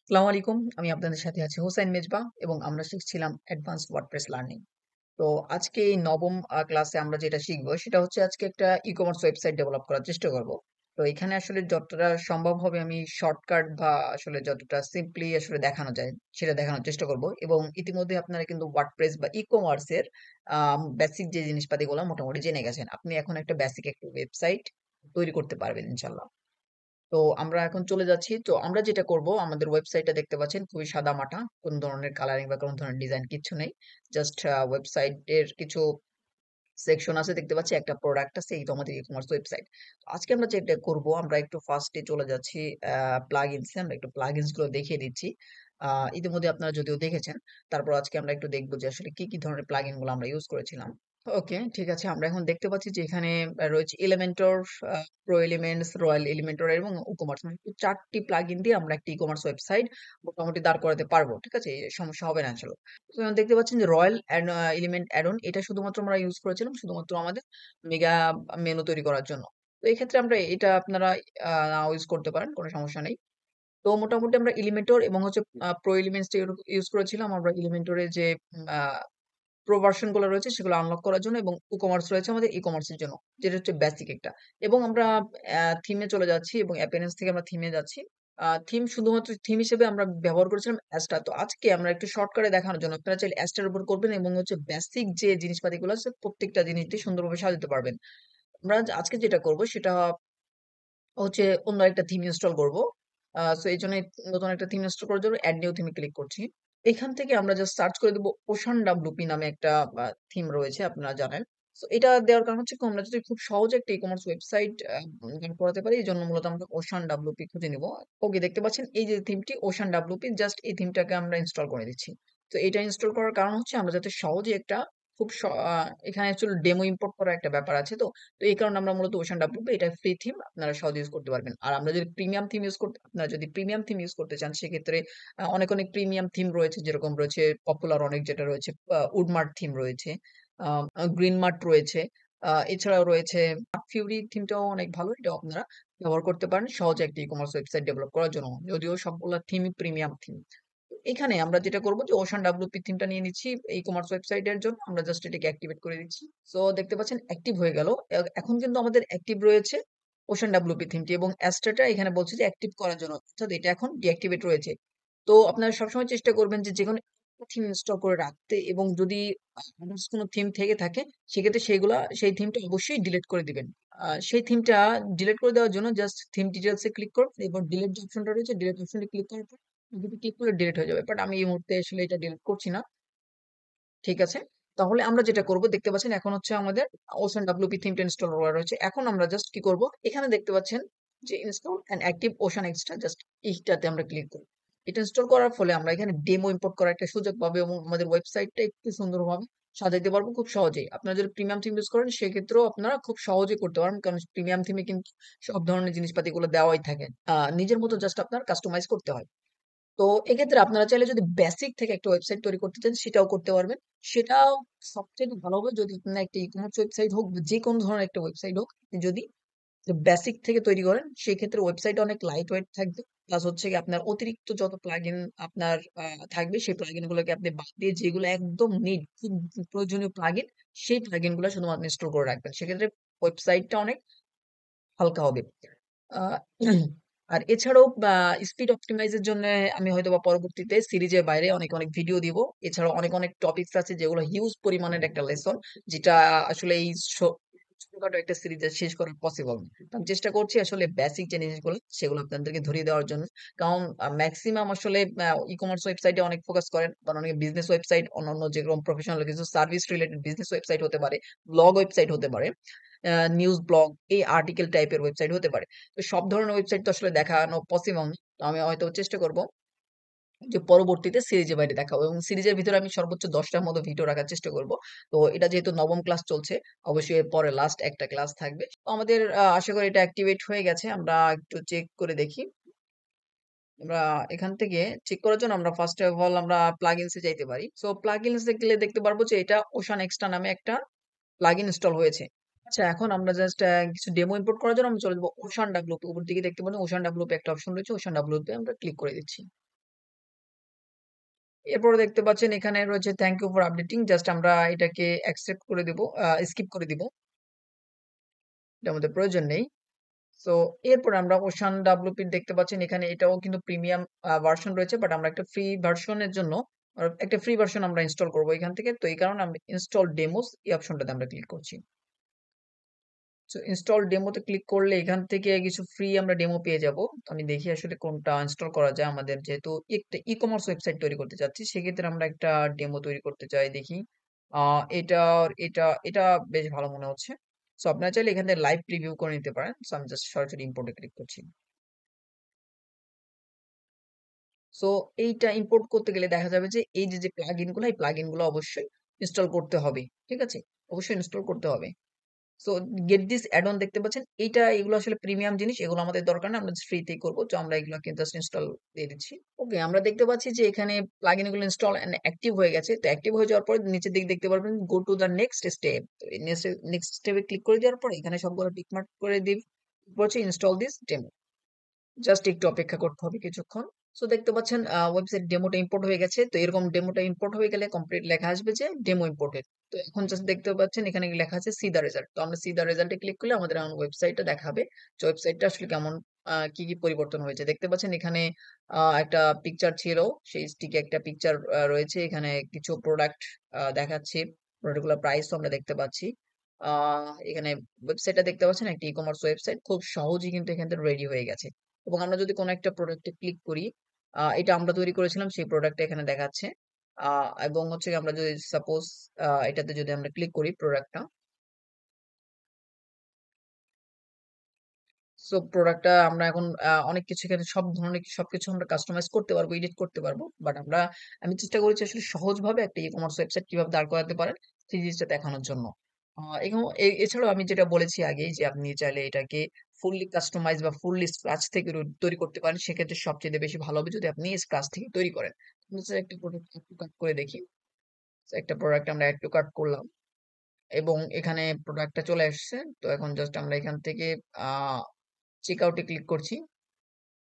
আসসালামু আলাইকুম। আমি আপনাদের সাথে আছি হোসাইন মেজবাহ এবং আমরা শিখছিলাম অ্যাডভান্সড ওয়ার্ডপ্রেস লার্নিং। তো আজকে এই নবম ক্লাসে আমরা যেটা শিখবো সেটা হচ্ছে আজকে একটা ই-কমার্স ওয়েবসাইট ডেভেলপ করার চেষ্টা করব। তো এখানে আসলে যতটা সম্ভব হবে আমি শর্টকাট বা আসলে যতটা সিম্পলি আসলে দেখানো যায় সেটা দেখানোর চেষ্টা করব এবং ইতিমধ্যে আপনারা কিন্তু ওয়ার্ডপ্রেস বা ই-কমার্স এর বেসিক যে জিনিসপাতিগুলো মোটামুটি জেনে গেছেন। আপনি এখন একটা বেসিক একটা ওয়েবসাইট তৈরি করতে পারবেন ইনশাল্লাহ। তো আমরা এখন চলে যাচ্ছি। তো আমরা যেটা করব আমাদের ওয়েবসাইটটা দেখতে পাচ্ছেন খুবই সাদামাটা। কোন ধরনের কালারিং বা কোন ধরনের ডিজাইন কিচ্ছু নেই। জাস্ট ওয়েবসাইটের কিছু সেকশন আছে দেখতে পাচ্ছি। একটা প্রোডাক্ট আছে। এই তো আমাদের ই-কমার্স ওয়েবসাইট। তো আজকে আমরা যেটা করব আমরা একটু ফার্স্টে চলে যাচ্ছি প্লাগইনস এ। আমরা একটু প্লাগইনস গুলো দেখিয়ে দিচ্ছি। ইতিমধ্যে আপনারা যদিও দেখেছেন। তারপর আজকে আমরা একটু দেখব যে আসলে কি ধরনের প্লাগইন গুলো আমরা ইউজ করেছিলাম। ওকে, ঠিক আছে। আমরা এখন দেখতে পাচ্ছি যে এখানে রয়েছে Elementor, pro elements, royal Elementor এবং ই-কমার্স মানে ৪ টি প্লাগইন দিয়ে আমরা একটা ই-কমার্স ওয়েবসাইট মোটামুটি দাঁড় করাতে পারবো। ঠিক আছে? সমস্যা হবে না আসলে। তো এখন দেখতে পাচ্ছেন যে রয়্যাল এলিমেন্ট অ্যাড অন এটা শুধুমাত্র আমরা ইউজ করেছিলাম শুধুমাত্র আমাদের মেগা মেনু তৈরি করার জন্য। তো এই ক্ষেত্রে আমরা এটা আপনারা নাও ইউজ করতে পারেন, কোনো সমস্যা নেই। তো মোটামুটি আমরা এলিমেন্টর এবং হচ্ছে প্রো এলিমেন্টস টা ইউজ করেছিলাম। আমরা এলিমেন্টরের যে আ প্রো ভার্সন গুলো রয়েছে সেগুলো আনলক করার জন্য এবং ই-কমার্স রয়েছে আমাদের ই-কমার্স এর জন্য। যেটা হচ্ছে বেসিক একটা। এবং আমরা থিমে চলে যাচ্ছি এবং অ্যাপিয়ারেন্স থেকে আমরা থিমে যাচ্ছি। থিম শুধুমাত্র থিম হিসেবে আমরা ব্যবহার করেছিলাম অ্যাস্টা। তো আজকে আমরা একটু শর্টকাটে দেখানোর জন্য আপনারা চাইলে অ্যাস্টার উপর করবেন এবং হচ্ছে বেসিক যে জিনিসপাতিগুলো আছে প্রত্যেকটা জিনিস দিয়ে সুন্দরভাবে সাজাতে পারবেন। আমরা আজকে যেটা করব সেটা হচ্ছে অন্য একটা থিম ইনস্টল করব। সো এইজন্য নতুন একটা থিম ইনস্টল করার জন্য এড নিউ থিমে ক্লিক করছি। এখান থেকে আমরা জাস্ট সার্চ করে দেব ওশান ডাব্লুপি নামে একটা থিম রয়েছে আপনারা জানেন। সো এটা দেওয়ার কারণ হচ্ছে কি আমরা যদি খুব সহজে একটা ই-কমার্স ওয়েবসাইট দাঁড় করাতে পারি এজন্য মূলত আমরা ওশান ডাব্লুপি খুঁজে নিব। ওকে, দেখতে পাচ্ছেন এই যে থিমটি ওশান ডাব্লুপি জাস্ট এই থিমটাকে আমরা ইনস্টল করে দিচ্ছি। তো এটা ইনস্টল করার কারণ হচ্ছে আমরা যাতে সহজে একটা খুব এখানে অ্যাকচুয়ালি ডেমো ইম্পোর্ট করার একটা ব্যাপার আছে। তো তো এই কারণে আমরা মূলত ওশান ডাব্লুপি এটা ফ্রি থিম আপনারা সহজে ইউজ করতে পারবেন। আর আমরা যদি প্রিমিয়াম থিম ইউজ করতে আপনারা যদি প্রিমিয়াম থিম ইউজ করতে চান সেক্ষেত্রে অনেক প্রিমিয়াম থিম রয়েছে যেরকম রয়েছে পপুলার অনেক যেটা রয়েছে উডমার্ট থিম রয়েছে, আ গ্রিন মার্ট রয়েছে। এছাড়াও রয়েছে ফিউরি থিমটাও অনেক ভালো। এটাও আপনারা ব্যবহার করতে পারেন সহজে একটা ই-কমার্স ওয়েবসাইট ডেভেলপ করার জন্য। যদিও সবগুলা থিমই প্রিমিয়াম থিম। এখানে আমরা যেটা করব যে ওশান ডাব্লুপি থিমটা নিয়ে নিচ্ছি এই কমার্স ওয়েবসাইটের জন্য। আমরা জাস্ট এটাকে অ্যাক্টিভেট করে দিচ্ছি। সো দেখতে পাচ্ছেন অ্যাক্টিভ হয়ে গেল। এখন কিন্তু আমাদের অ্যাক্টিভ রয়েছে ওশান ডাব্লুপি থিমটি এবং অ্যাস্ট্রাটা এখানে বলছে যে অ্যাক্টিভ করার জন্য। অর্থাৎ এটা এখন ডিঅ্যাক্টিভেট রয়েছে। তো আপনারা সবসময় চেষ্টা করবেন যে যেকোনো একটা থিম ইনস্টল করে রাখতে এবং যদি আদার্স কোনো থিম থেকে থাকে সেক্ষেত্রে সেই থিমটা অবশ্যই ডিলিট করে দিবেন। সেই থিমটা ডিলিট করে দেওয়ার জন্য জাস্ট থিম ডিটেইলস এ ক্লিক করুন এবং ডিলিট যে অপশনটা রয়েছে ডিলিট অপশনে ক্লিক করার পর যদি ক্লিক করলে ডিলিট হয়ে যাবে। বাট আমি এই মুহূর্তে আসলে এটা ডিলিট করছি না। ঠিক আছে? তাহলে আমরা যেটা করব দেখতে পাচ্ছেন এখন হচ্ছে আমাদের ওশান ডাব্লুপি থিমটা ইনস্টল করা রয়েছে। এখন আমরা জাস্ট কি করব? এখানে দেখতে পাচ্ছেন যে install and active ocean extra just এইটাতে আমরা ক্লিক করব। এটা ইনস্টল করার ফলে আমরা এখানে ডেমো ইম্পোর্ট করার একটা সুযোগ পাবো এবং আমাদের ওয়েবসাইটটা একটু সুন্দরভাবে সাজাইতে পারবো খুব সহজেই। আপনারা যদি প্রিমিয়াম থিম ইউজ করেন সেক্ষেত্রেও আপনারা খুব সহজেই করতে পারবেন। কারণ প্রিমিয়াম থিমে কিন্তু সব ধরনের জিনিসপাতিগুলো দেওয়াই থাকে। নিজের মতো জাস্ট আপনার কাস্টমাইজ করতে হয়। তো এক্ষেত্রে আপনারা চাইলে যদি বেসিক থেকে একটা ওয়েবসাইট তৈরি করতে চান সেটাও করতে পারবেন। সেটাও সবচাইতে ভালো হবে যদি আপনার একটা ই-কমার্স ওয়েবসাইট হোক বা যেকোনো ধরনের একটা ওয়েবসাইট হোক, আপনি যদি বেসিক থেকে তৈরি করেন সেক্ষেত্রে ওয়েবসাইটটা অনেক লাইট ওয়েট থাকবে। প্লাস হচ্ছে গিয়ে আপনার অতিরিক্ত যত প্লাগইন আপনার থাকবে সেই প্লাগইন গুলোকে আপনি বাদ দিয়ে যেগুলো একদম খুব প্রয়োজনীয় প্লাগইন সেই প্লাগইন গুলো শুধুমাত্র ইনস্টল করে রাখবেন। সেক্ষেত্রে ওয়েবসাইটটা অনেক হালকা হবে। আ আর এছাড়াও স্পিড অপটিমাইজ এর জন্যে আমি হয়তোবা পরবর্তীতে সিরিজের বাইরে অনেক ভিডিও দিব। এছাড়াও অনেক টপিকস আছে যেগুলো হিউজ পরিমাণের একটা লেসন যেটা আসলে এই ছোটখাটো একটা সিরিজে শেষ করা পসিবল না। তো আমি চেষ্টা করছি আসলে বেসিক যে জিনিসগুলো সেগুলো আপনাদেরকে ধরিয়ে দেওয়ার জন্য। কারণ মেক্সিমাম আসলে ই-কমার্স ওয়েবসাইটে অনেক ফোকাস করেন। আবার অনেকে বিজনেস ওয়েবসাইট অন্যান্য যেরকম প্রফেশনাল কিছু সার্ভিস রিলেটেড বিজনেস ওয়েবসাইট হতে পারে, ব্লগ ওয়েবসাইট হতে পারে। নিউজ ব্লগ এই আর্টিকেল টাইপের ওয়েবসাইট হতে পারে। তো সব ধরনের ওয়েবসাইট তো আসলে দেখানো পসিবল না। তো আমি হয়তো চেষ্টা করব যে পরবর্তীতে সিরিজের বাইরে দেখাবো এবং সিরিজের ভিতরে আমি সর্বোচ্চ ১০ টার মতো ভিডিও রাখার চেষ্টা করব। তো এটা যেহেতু নবম ক্লাস চলছে, অবশ্যই এর পরে লাস্ট একটা ক্লাস থাকবে। তো আমাদের আশা করি এটা অ্যাক্টিভেট হয়ে গেছে। আমরা একটু চেক করে দেখি। আমরা এখান থেকে চেক করার জন্য আমরা ফার্স্ট অফ অল আমরা প্লাগইনস এ যাইতে পারি। সো প্লাগইনস এ গেলে দেখতে পারবো যে এটা ওশান এক্সট্রা নামে একটা প্লাগইন ইনস্টল হয়েছে। আচ্ছা, এখন আমরা জাস্ট কিছু ডেমো ইম্পোর্ট করার জন্য আমরা চলে যাবো ওশান ডাব্লুপি। উপর দিকে দেখতে পারেন ওশান ডাব্লুপি একটা অপশন রয়েছে। ওশান ডাব্লুপি আমরা ক্লিক করে দিচ্ছি। এরপরে দেখতে পাচ্ছেন এখানে রয়েছে thank you for updating, just আমরা এটাকে অ্যাকসেপ্ট করে দিব, স্কিপ করে দিব, এটা আমাদের প্রয়োজন নেই। সো এরপর আমরা ওশান ডাব্লিউপি দেখতে পাচ্ছেন এখানে, এটাও কিন্তু প্রিমিয়াম ভার্সন রয়েছে, বাট আমরা একটা ফ্রি ভার্সনের জন্য একটা ফ্রি ভার্সন আমরা ইনস্টল করব এখান থেকে। তো এই কারণে আমরা ইনস্টল ডেমোস এই অপশনটাতে আমরা ক্লিক করছি। সো ইনস্টল ডেমোতে ক্লিক করলে এখান থেকে কিছু ফ্রি আমরা ডেমো পেয়ে যাব। তো আমি দেখি আসলে কোনটা ইনস্টল করা যায়। আমাদের যেহেতু একটা ই কমার্স ওয়েবসাইট তৈরি করতে চাচ্ছি, সেক্ষেত্রে আমরা একটা ডেমো তৈরি করতে চাই। দেখি এটা এটা এটা বেশ ভালো মনে হচ্ছে। সো আপনারা চাইলে এখান থেকে লাইভ প্রিভিউ করে নিতে পারেন। সো আমি জাস্ট সরাসরি ইম্পোর্টে ক্লিক করছি। সো এইটা ইম্পোর্ট করতে গেলে দেখা যাবে যে এই যে প্লাগইন গুলো, এই প্লাগইন গুলো অবশ্যই ইনস্টল করতে হবে। ঠিক আছে, অবশ্যই ইনস্টল করতে হবে। So get this add on দেখতে পাচ্ছেন, এইটা এগুলো আসলে প্রিমিয়াম জিনিস, এগুলো আমাদের দরকার না, আমরা ফ্রিতেই করবো। তো আমরা এগুলোকে জাস্ট ইনস্টল দিয়ে দিচ্ছি। ওকে, আমরা দেখতে পাচ্ছি যে এখানে প্লাগইন গুলো ইনস্টল এন্ড অ্যাক্টিভ হয়ে গেছে। তো অ্যাক্টিভ হয়ে যাওয়ার পরে নিচের দিকে দেখতে পারবেন go to the next step. তো এই নেক্সট স্টেপে ক্লিক করে দেওয়ার পরে এখানে সবগুলো টিক মার্ক করে দিই, বলছে ইনস্টল দিস ডেমো। জাস্ট একটু অপেক্ষা করতে হবে কিছুক্ষণ। সো দেখতে পাচ্ছেন ওয়েবসাইট ডেমোটা ইম্পোর্ট হয়ে গেছে। তো এরকম ডেমোটা ইম্পোর্ট হয়ে গেলে কমপ্লিট লেখা আসবে যে ডেমো ইম্পোর্টেড। তো এখন জাস্ট দেখতে পাচ্ছেন এখানে লেখা আছে সি দা রেজাল্ট। তো আমরা সি দা রেজাল্টে ক্লিক করলে আমাদের এখন ওয়েবসাইটটা দেখাবে যে ওয়েবসাইটটা আসলে কেমন, কি কি পরিবর্তন হয়েছে। দেখতে পাচ্ছেন এখানে একটা পিকচার ছিল, সেই স্টিকে একটা পিকচার রয়েছে। এখানে কিছু প্রোডাক্ট দেখাচ্ছে, প্রোডাক্টগুলোর প্রাইসও আমরা দেখতে পাচ্ছি। এখানে ওয়েবসাইটটা দেখতে পাচ্ছেন একটা ই কমার্স ওয়েবসাইট, খুব সহজেই কিন্তু এখান থেকে রেডি হয়ে গেছে। এবং আমরা যদি কোনো একটা প্রোডাক্টে ক্লিক করি, এটা আমরা তৈরি করেছিলাম, সেই প্রোডাক্টটা এখানে দেখাচ্ছে। এবং হচ্ছে আমরা যদি সাপোজ এটাতে যদি আমরা ক্লিক করি প্রোডাক্টটা, সো প্রোডাক্টটা আমরা এখন অনেক কিছু এখানে সব ধরনের সবকিছু আমরা কাস্টমাইজ করতে পারবো, এডিট করতে পারবো। বাট আমি চেষ্টা করেছি আসলে সহজভাবে একটা ই কমার্স ওয়েবসাইট কিভাবে দাঁড় করাতে পারেন সেই জিনিসটা দেখানোর জন্য। এবং এছাড়াও আমি যেটা বলেছি আগেই যে আপনি চাইলে এটাকে ফুললি কাস্টমাইজ বা ফুললি স্ক্রাচ থেকে তৈরি করতে পারেন। সেক্ষেত্রে সবচেয়ে বেশি ভালো হবে যদি আপনি স্ক্রাচ থেকে তৈরি করেন। আমরা just একটা প্রোডাক্ট একটু কাট করে দেখি। So, একটা প্রোডাক্ট আমরা একটু কাট করলাম এবং এখানে প্রোডাক্টটা চলে আসছে। তো এখন জাস্ট আমরা এখান থেকে আহ চেক আউটে ক্লিক করছি।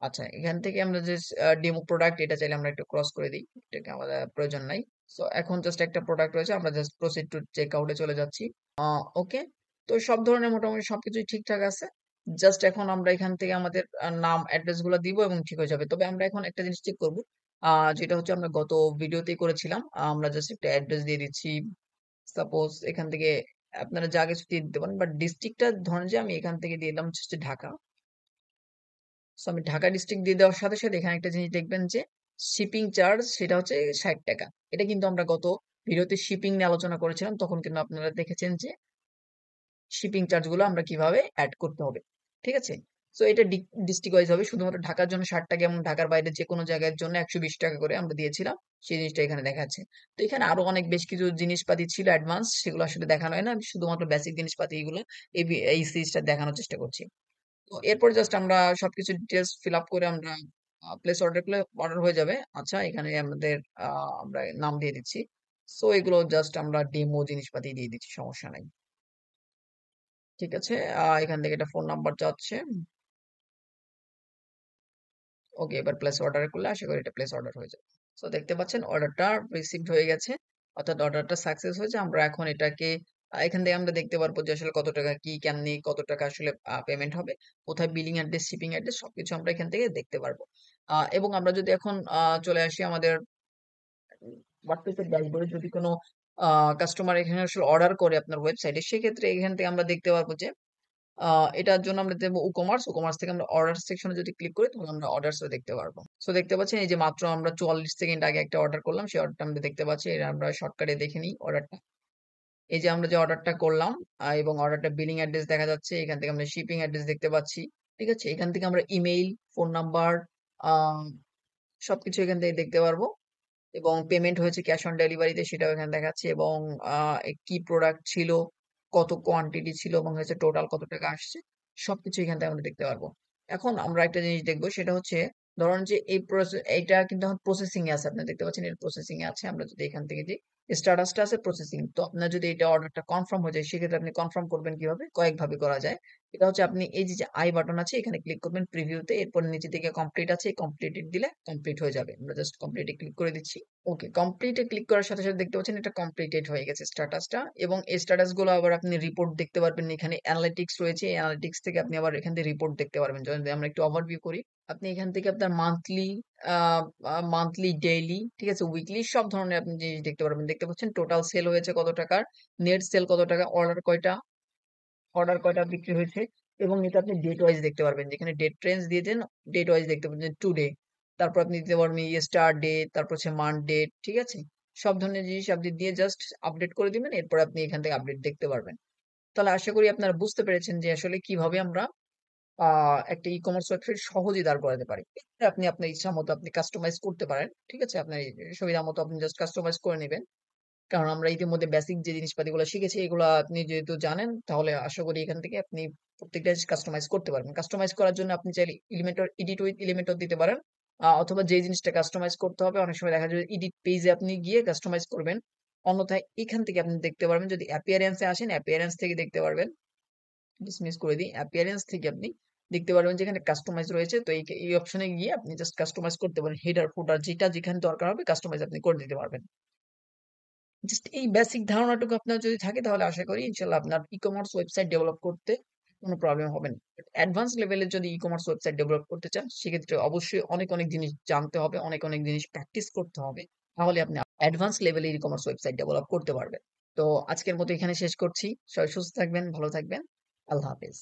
আচ্ছা, এখান থেকে আমরা যে ডেমো প্রোডাক্ট, এটা চাইলে আমরা একটু ক্রস করে দিই, এটাকে আমাদের প্রয়োজন নাই। সো এখন জাস্ট একটা প্রোডাক্ট রয়েছে, আমরা জাস্ট প্রসিড টু চেক আউটে চলে যাচ্ছি। ওকে, তো সব ধরনের মোটামুটি সবকিছুই ঠিকঠাক আছে। জাস্ট এখন আমরা এখান থেকে আমাদের নাম অ্যাড্রেস গুলো দিব এবং ঠিক হয়ে যাবে। তবে আমরা এখন একটা জিনিস চেক করবো, যেটা হচ্ছে আমরা গত ভিডিওতেই করেছিলাম। আমরা জাস্ট একটা অ্যাড্রেস দিয়ে দিচ্ছি। সাপোজ এখান থেকে আপনারা যা কিছু দিয়ে দিতে পারেন, বাট ডিস্ট্রিক্টটা ধরেন যে আমি এখান থেকে দিয়ে দিলাম হচ্ছে ঢাকা। সো আমি ঢাকা ডিস্ট্রিক্ট দিয়ে দেওয়ার সাথে সাথে এখানে একটা জিনিস দেখবেন যে শিপিং চার্জ, সেটা হচ্ছে 60 টাকা। এটা কিন্তু আমরা গত ভিডিওতে শিপিং নিয়ে আলোচনা করেছিলাম, তখন কিন্তু আপনারা দেখেছেন যে শিপিং চার্জ গুলো আমরা কিভাবে অ্যাড করতে হবে। ঠিক আছে, সো এটা ডিস্ট্রিক্ট ওয়াইজ হবে, শুধুমাত্র ঢাকার জন্য 60 টাকা এবং ঢাকার বাইরে যে কোনো জায়গার জন্য 120 টাকা করে আমরা দিয়েছিলাম। সেই জিনিসটা এখানে দেখাচ্ছে। তো এখানে আরো অনেক বেশ কিছু জিনিসপাতি ছিল অ্যাডভান্স, সেগুলো আসলে দেখানো হয় না, আমি শুধুমাত্র বেসিক জিনিসপাতি এগুলো এই সিরিজটা দেখানোর চেষ্টা করছি। তো এরপর জাস্ট আমরা সবকিছু ডিটেলস ফিল আপ করে আমরা প্লেস অর্ডার করলে অর্ডার হয়ে যাবে। আচ্ছা, এখানে আমাদের আমরা নাম দিয়ে দিচ্ছি। সো এগুলো জাস্ট আমরা ডেমো জিনিসপাতি দিয়ে দিচ্ছি, সমস্যা নাই। ঠিক আছে, এখান থেকে একটা ফোন নাম্বার চাচ্ছে। ওকে, এবার প্লেস অর্ডার করলে আশা করি এটা প্লেস অর্ডার হয়ে যাবে। সো দেখতে পাচ্ছেন অর্ডারটা রিসিভড হয়ে গেছে, অর্থাৎ অর্ডারটা সাকসেস হয়েছে। আমরা এখন এটাকে এখান থেকে আমরা দেখতে পারবো যে আসলে কত টাকা কি কেমনি কত টাকা আসলে পেমেন্ট হবে, কোথায় বিলিং অ্যাড্রেস, শিপিং অ্যাড্রেস সবকিছু আমরা এখান থেকে দেখতে পারবো। এবং আমরা যদি এখন চলে আসি আমাদের হোয়াটসঅ্যাপের ড্যাশবোর্ডে, যদি কোনো কাস্টমার এখানে আসলে অর্ডার করে আপনার ওয়েবসাইটে, সেক্ষেত্রে এখান থেকে আমরা দেখতে পারবো যে এটার জন্য আমরা দেবো উকমার্স, উকমার্স থেকে আমরা অর্ডার সেকশনে যদি ক্লিক করি তাহলে আমরা অর্ডারসও দেখতে পারবো। সো দেখতে পাচ্ছেন এই যে মাত্র আমরা 44 সেকেন্ড আগে একটা অর্ডার করলাম, সেই অর্ডারটা আমরা দেখতে পাচ্ছি। এটা আমরা শর্টকাটে দেখে নিই অর্ডারটা। এই যে আমরা যে অর্ডারটা করলাম এবং অর্ডারটা বিলিং অ্যাড্রেস দেখা যাচ্ছে, এখান থেকে আমরা শিপিং অ্যাড্রেস দেখতে পাচ্ছি। ঠিক আছে, এখান থেকে আমরা ইমেইল, ফোন নাম্বার, সবকিছু এখান থেকে দেখতে পারবো। এবং পেমেন্ট হয়েছে ক্যাশ অন ডেলিভারিতে, সেটাও এখানে দেখাচ্ছে। এবং কি প্রোডাক্ট ছিল, কত কোয়ান্টিটি ছিল এবং হচ্ছে টোটাল কত টাকা আসছে, সবকিছু এখান থেকে আমরা দেখতে পারবো। এখন আমরা একটা জিনিস দেখবো, সেটা হচ্ছে ধরুন যে এইটা কিন্তু এখন প্রসেসিং এ আছে, আপনি দেখতে পাচ্ছেন এর প্রসেসিং এ আছে। আমরা যদি এখান থেকে যাই, স্ট্যাটাসটা আছে প্রসেসিং। তো আপনার যদি এটা অর্ডারটা কনফার্ম হয়ে যায় সেক্ষেত্রে আপনি কনফার্ম করবেন কিভাবে? কয়েকভাবে করা যায়। এটা হচ্ছে আপনি এই যে আই বাটন আছে এখানে ক্লিক করবেন প্রিভিউতে, এরপর নিচে দিকে কমপ্লিট আছে কমপ্লিটেড দিলে কমপ্লিট হয়ে যাবে। আমরা জাস্ট কমপ্লিটে ক্লিক করে দিচ্ছি। ওকে, কমপ্লিটে ক্লিক করার সাথে সাথে দেখতে পাচ্ছেন এটা কমপ্লিটেড হয়ে গেছে স্ট্যাটাসটা, এবং এই স্ট্যাটাস গুলো আবার আপনি রিপোর্ট দেখতে পারবেন। এখানে অ্যানালিটিক্স রয়েছে, অ্যানালিটিক্স থেকে আপনি আবার এখান থেকে রিপোর্ট দেখতে পারবেন। যদি আমরা একটু ওভারভিউ করি, আপনি এখান থেকে আপনার মান্থলি, ডেইলি, ঠিক আছে, উইকলি সব ধরনের আপনি জিনিস দেখতে পারবেন। দেখতে পাচ্ছেন টোটাল সেল হয়েছে কত টাকার, নেট সেল কত টাকা, অর্ডার কয়টা বিক্রি হয়েছে, এবং এটা আপনি ডেট ওয়াইজ দেখতে পারবেন। যেখানে ডেট রেঞ্জ দিয়ে দেন, ডেট ওয়াইজ দেখতে পাচ্ছেন টুডে, তারপর আপনি দিতে পারবেন স্টার ডেট, তারপর হচ্ছে মান্থ ডেট, ঠিক আছে। সব ধরনের জিনিস আপনি দিয়ে জাস্ট আপডেট করে দিবেন, এরপর আপনি এখান থেকে আপডেট দেখতে পারবেন। তাহলে আশা করি আপনারা বুঝতে পেরেছেন যে আসলে কিভাবে আমরা একটা ই-কমার্স ওয়েবসাইট সহজেই দাঁড় করাতে পারি। এক্ষেত্রে আপনি আপনার ইচ্ছা মতো আপনি কাস্টমাইজ করতে পারেন। ঠিক আছে? আপনার সুবিধা মতো আপনি জাস্ট কাস্টমাইজ করে নিবেন। কারণ আমরা ইতিমধ্যে বেসিক যে জিনিসপাতিগুলো শিখেছি এগুলা আপনি যেহেতু জানেন, তাহলে আশা করি এখান থেকে আপনি প্রত্যেকটা জিনিস কাস্টমাইজ করতে পারবেন। কাস্টমাইজ করার জন্য আপনি চাইলে এলিমেন্টর, এডিট উইথ এলিমেন্টর দিতে পারেন। অথবা যে জিনিসটা কাস্টমাইজ করতে হবে অনেক সময় দেখা যায় এডিট পেজে আপনি গিয়ে কাস্টমাইজ করবেন। অন্যথায় এখান থেকে আপনি দেখতে পারবেন, যদি অ্যাপিয়ারেন্স এ আসেন অ্যাপিয়ারেন্স থেকে দেখতে পারবেন। ডিসমিস করে দিই, অ্যাপিয়ারেন্স থেকে আপনি দেখতে পারবেন যেখানে কাস্টমাইজ রয়েছে। তো এই অপশনে গিয়ে আপনি জাস্ট কাস্টমাইজ করতে পারেন, হেডার ফুটার যেটা যেখানে দরকার হবে কাস্টমাইজ আপনি করে দিতে পারবেন। জাস্ট এই বেসিক ধারণাটুকু আপনার যদি থাকে তাহলে আশা করি ইনশাল্লাহ আপনার ই-কমার্স ওয়েবসাইট ডেভেলপ করতে কোনো প্রবলেম হবে না। অ্যাডভান্স লেভেলের যদি ই-কমার্স ওয়েবসাইট ডেভেলপ করতে চান সেক্ষেত্রে অবশ্যই অনেক অনেক জিনিস জানতে হবে, অনেক অনেক জিনিস প্র্যাকটিস করতে হবে। তাহলে আপনি অ্যাডভান্স লেভেলের ই-কমার্স ওয়েবসাইট ডেভেলপ করতে পারবেন। তো আজকের মতো এখানে শেষ করছি। সবাই সুস্থ থাকবেন, ভালো থাকবেন। আল্লাহ হাফেজ।